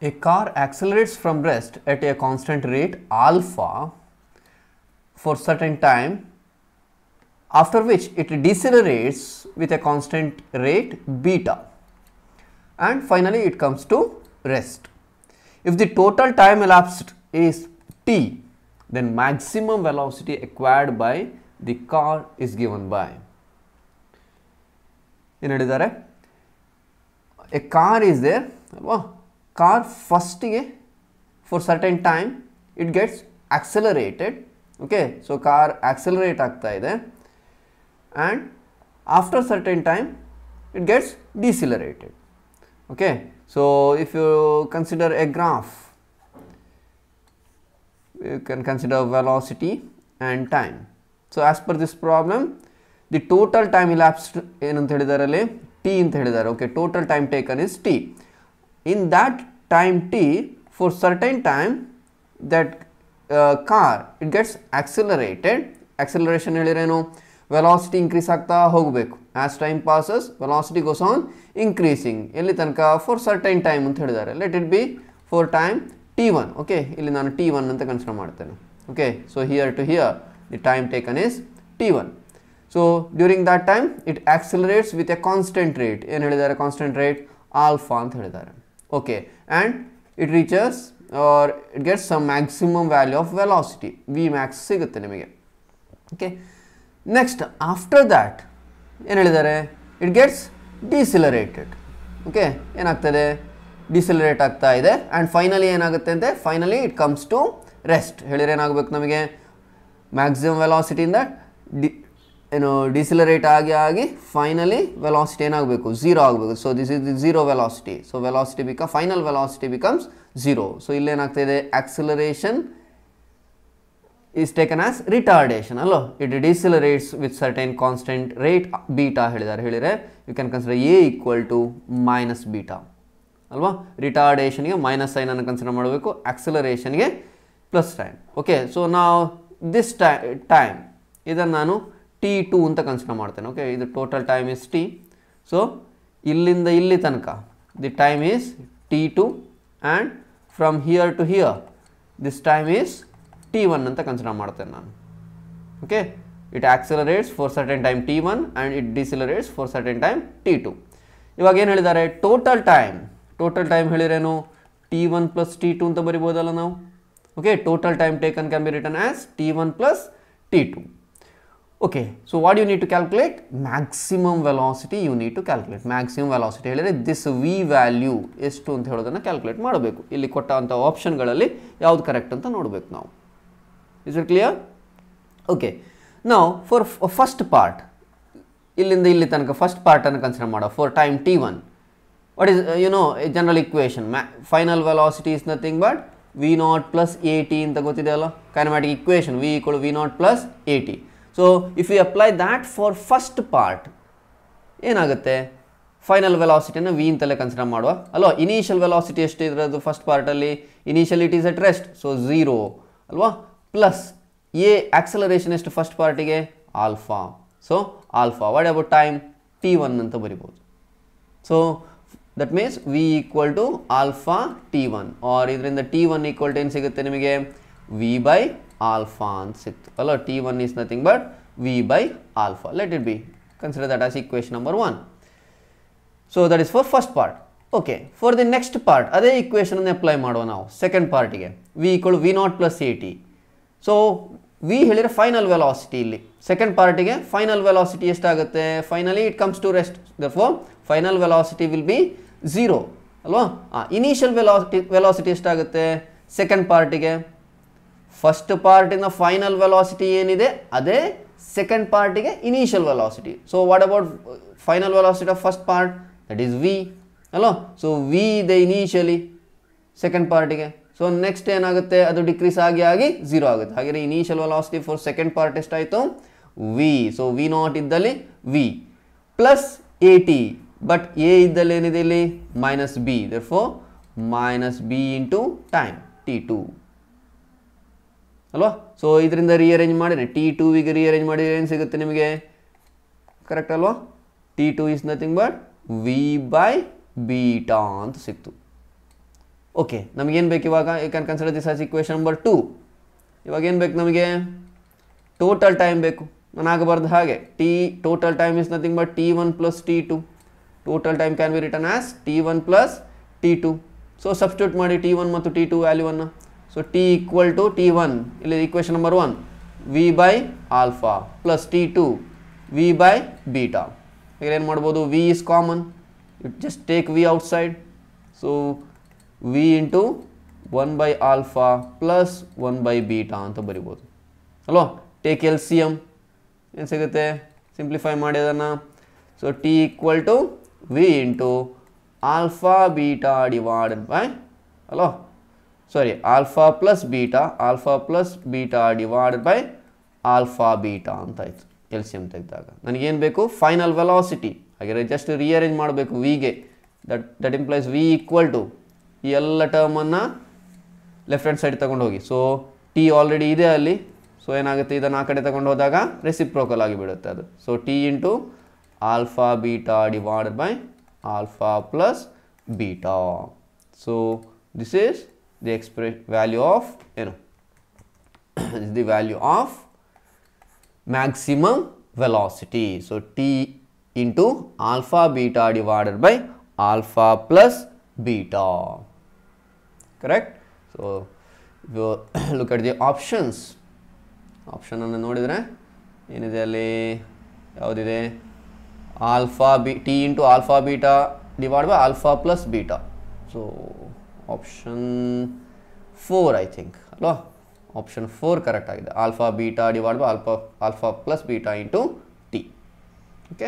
A car accelerates from rest at a constant rate alpha for certain time, after which it decelerates with a constant rate beta, and finally it comes to rest. If the total time elapsed is t, then maximum velocity acquired by the car is given by. ಏನು ಹೇಳಿದ್ದಾರೆ? A car is there, ಅಲ್ವಾ? Car ಫಸ್ಟಿಗೆ for certain time it gets accelerated. Okay, so car accelerate ಆಗ್ತಾ ಇದೆ and after certain time it gets decelerated. Okay, so if you consider a graph, you can consider velocity and time. So as per this problem, the total time elapsed ಏನಂತ ಹೇಳಿದ್ದಾರೆ ಅಲ್ಲಿ t ಅಂತ ಹೇಳಿದ್ದಾರೆ. Okay, total time taken is t. In that time t, for certain time that car it gets accelerated. Acceleration ಹೇಳಿರೇನು? Velocity increase ಆಗ್ತಾ ಹೋಗಬೇಕು. As time passes, velocity goes on increasing. ಎಲ್ಲಿ ತನಕ? For certain time ಅಂತ ಹೇಳಿದ್ದಾರೆ. Let it be for time t1. Okay, ಇಲ್ಲಿ ನಾನು t1 ಅಂತ consider ಮಾಡ್ತೇನೆ. Okay, so here to here the time taken is t1. So during that time it accelerates with a constant rate. ಏನು ಹೇಳಿದ್ದಾರೆ? Constant rate alpha ಅಂತ ಹೇಳಿದ್ದಾರೆ. Okay, and it reaches or it gets some maximum value of velocity. V max ಸಿಗುತ್ತೆ ನಿಮಗೆ. Okay, next after that ಏನು ಹೇಳಿದ್ದಾರೆ? It gets decelerated. Okay, ಏನಾಗ್ತದೆ? ಡಿಸೆಲರೇಟ್ ಆಗ್ತಾ ಇದೆ and finally ಏನಾಗುತ್ತೆ ಅಂತೆ? Finally it comes to rest. ಹೇಳಿದ್ರೆ ಏನಾಗಬೇಕು ನಮಗೆ? ಮ್ಯಾಕ್ಸಿಮಮ್ ವೆಲಾಸಿಟಿಯಿಂದ ಏನು ಡಿಸೆಲರೇಟ್ ಆಗಿ ಫೈನಲಿ ವೆಲಾಸಿಟಿ ಏನಾಗಬೇಕು? ಝೀರೋ ಆಗಬೇಕು. So this is the zero velocity. So velocity final velocity becomes zero. So ಇಲ್ಲೇನಾಗ್ತಾ ಇದೆ? Acceleration is taken as retardation ಅಲ್ಲೋ. It decelerates with certain constant rate beta ಹೇಳಿದರೆ you can consider a equal to minus beta ಅಲ್ವಾ. ರಿಟಾರ್ಡೇಷನ್ಗೆ minus sign ಅನ್ನು consider ಮಾಡಬೇಕು, ಆಕ್ಸಿಲರೇಷನ್ಗೆ ಪ್ಲಸ್ ಸೈನ್. ಓಕೆ, ಸೊ ನಾವು ದಿಸ್ ಟೈಮ್ ಇದನ್ನು ನಾನು t2 ಅಂತ ಕನ್ಸಿಡರ್ ಮಾಡ್ತೇನೆ. ಓಕೆ, ಇದು total time is t. So ಇಲ್ಲಿಂದ ಇಲ್ಲಿ ತನಕ the time is t2 and from here to here this time is t1 ಅಂತ ಕನ್ಸಿಡರ್ ಮಾಡ್ತೇನೆ ನಾನು. Okay, it accelerates for certain time t1 and it decelerates for certain time t2. ಇವಾಗ ಏನು ಹೇಳಿದ್ದಾರೆ? Total time ಹೇಳಿರೇನು? t1 plus t2 ಅಂತ ಬರಿಬೋದಲ್ಲ ನಾವು. Okay, total time taken can be written as t1 plus t2. Okay, so what you need to calculate? Maximum velocity you need to calculate. Maximum velocity ಹೇಳಿದರೆ this V value ಎಷ್ಟು ಅಂತ ಹೇಳೋದನ್ನು calculate ಮಾಡಬೇಕು. ಇಲ್ಲಿ ಕೊಟ್ಟಂಥ ಆಪ್ಷನ್ಗಳಲ್ಲಿ ಯಾವುದು ಕರೆಕ್ಟ್ ಅಂತ ನೋಡಬೇಕು ನಾವು. Is it clear? ಓಕೆ, ನಾವು ಫಾರ್ ಫಸ್ಟ್ ಪಾರ್ಟ್ ಇಲ್ಲಿಂದ ಇಲ್ಲಿ ತನಕ ಫಸ್ಟ್ ಪಾರ್ಟನ್ನು ಕನ್ಸಿಡರ್ ಮಾಡೋ. For time t1, what is a general equation? Final velocity is nothing but v0 plus at ಅಂತ ಗೊತ್ತಿದೆಯಲ್ಲ, ಕೈನೆಮ್ಯಾಟಿಕ್ equation v equal v0 plus at. So if we apply that for first part ಏನಾಗುತ್ತೆ? Final ವೆಲಾಸಿಟಿನ v ಅಂತಲೇ consider ಮಾಡುವ ಅಲ್ವಾ. Initial velocity ಎಷ್ಟು ಇರೋದು first ಪಾರ್ಟಲ್ಲಿ? Initial it is at rest, so 0 ಅಲ್ವಾ. ಪ್ಲಸ್ ಎ ಆಕ್ಸಲರೇಷನ್ ಎಷ್ಟು ಫಸ್ಟ್ ಪಾರ್ಟಿಗೆ? Alpha. So alpha. What about time? t1 ಅಂತ ಬರಿಬೋದು. So that means v equal to alpha t1 or ಇದರಿಂದ t1 equal to ಏನು ಸಿಗುತ್ತೆ ನಿಮಗೆ? v by alpha ಅಂತ ಸಿಕ್ತು ಅಲ್ಲ. t1 is nothing but v by alpha. Let it be. Consider that as equation number 1. So that is for first part. Okay, for the next part ಅದೇ equation ಅನ್ನು apply ಮಾಡುವ ನಾವು second ಪಾರ್ಟಿಗೆ. v equal to v0 plus at. So v ಹೇಳಿದರೆ final velocity. ಇಲ್ಲಿ second ಪಾರ್ಟಿಗೆ final velocity ಎಷ್ಟಾಗುತ್ತೆ? Finally it comes to rest. therefore final velocity will be 0 ಅಲ್ವಾ. ಇನಿಷಿಯಲ್ ವೆಲಾಸಿಟಿ ಎಷ್ಟಾಗುತ್ತೆ ಸೆಕೆಂಡ್ ಪಾರ್ಟಿಗೆ? ಫಸ್ಟ್ ಪಾರ್ಟಿನ ಫೈನಲ್ ವೆಲಾಸಿಟಿ ಏನಿದೆ ಅದೇ ಸೆಕೆಂಡ್ ಪಾರ್ಟಿಗೆ initial velocity. So what about final velocity of first part? That is V ಅಲ್ವಾ. So V ಇದೆ initially second ಪಾರ್ಟಿಗೆ. ಸೊ ನೆಕ್ಸ್ಟ್ ಏನಾಗುತ್ತೆ? ಅದು ಡಿಕ್ರೀಸ್ ಆಗಿ 0 ಆಗುತ್ತೆ. ಹಾಗೆ initial velocity for second part ಎಷ್ಟಾಯಿತು? ವಿ. ಸೊ v0 ಇದ್ದಲ್ಲಿ V plus at. But A ಇದ್ದಲ್ಲಿ ಏನಿದೆ ಇಲ್ಲಿ? Minus B. therefore minus B into time t2 ಅಲ್ವಾ. ಸೊ ಇದರಿಂದ ರಿಅರೇಂಜ್ ಮಾಡಿದರೆ t2ಗೆ ರಿಅರೇಂಜ್ ಮಾಡಿದರೆ ಏನು ಸಿಗುತ್ತೆ ನಿಮಗೆ? ಕರೆಕ್ಟ್ ಅಲ್ವಾ. t2 is nothing but v by beta ಅಂತ ಸಿಕ್ತು. ಓಕೆ ನಮಗೇನು ಬೇಕು ಇವಾಗ, you can consider this as equation number 2. ಇವಾಗ ಏನು ಬೇಕು ನಮಗೆ, ಟೋಟಲ್ ಟೈಮ್ ಬೇಕು. ನಾನು ಆಗಬಾರ್ದು ಹಾಗೆ, total time is nothing but T1 plus T2. Total time can be return as T1 plus T2. So substitute ಮಾಡಿ T1 ಮತ್ತು T2 ವ್ಯಾಲ್ಯೂವನ್ನು. So T equal to T1, ಇಲ್ಲಿ equation number 1 V by alpha plus T2 V by beta. ಈಗ ಏನು ಮಾಡ್ಬೋದು, V is common, you just take V outside, so V into 1 by alpha plus 1 by beta ಅಂತ ಬರಿಬೋದು ಅಲ್ವಾ. Take LCM ಏನು ಸಿಗುತ್ತೆ, simplify ಮಾಡಿ ಅದನ್ನು. So T equal to V into alpha beta divided by ಅಲ್ವಾ, sorry alpha plus beta divided by alpha beta ಅಂತ ಆಯಿತು LCM ತೆಗೆದಾಗ. ನನಗೇನು ಬೇಕು, ಫೈನಲ್ ವೆಲಾಸಿಟಿ. ಹಾಗೆ ಜಸ್ಟ್ ರಿಅರೇಂಜ್ ಮಾಡಬೇಕು ವಿಗೆ. That implies V equal to ಈ ಎಲ್ಲ ಟರ್ಮನ್ನು ಲೆಫ್ಟ್ ಹ್ಯಾಂಡ್ ಸೈಡ್ ತಗೊಂಡು ಹೋಗಿ. ಸೊ ಟಿ ಆಲ್ರೆಡಿ ಇದೆ ಅಲ್ಲಿ, ಸೊ ಏನಾಗುತ್ತೆ, ಇದನ್ನು ಆ ಕಡೆ ತಗೊಂಡು ಹೋದಾಗ ರೆಸಿಪ್ರೋಕಲ್ ಆಗಿಬಿಡುತ್ತೆ ಅದು. So T into alpha beta divided by alpha plus beta. So this is the value of ಏನು, is the value of maximum velocity. So T into alpha beta divided by alpha plus beta. Correct? So if you look at the options, option ಅನ್ನು ನೋಡಿದರೆ ಏನಿದೆ ಅಲ್ಲಿ, ಯಾವುದಿದೆ, alpha T into alpha beta divided by alpha plus beta. So option 4 I think ಅಲ್ವಾ, option 4 correct ಆಗಿದೆ. Alpha beta divide by alpha plus beta into T. Okay.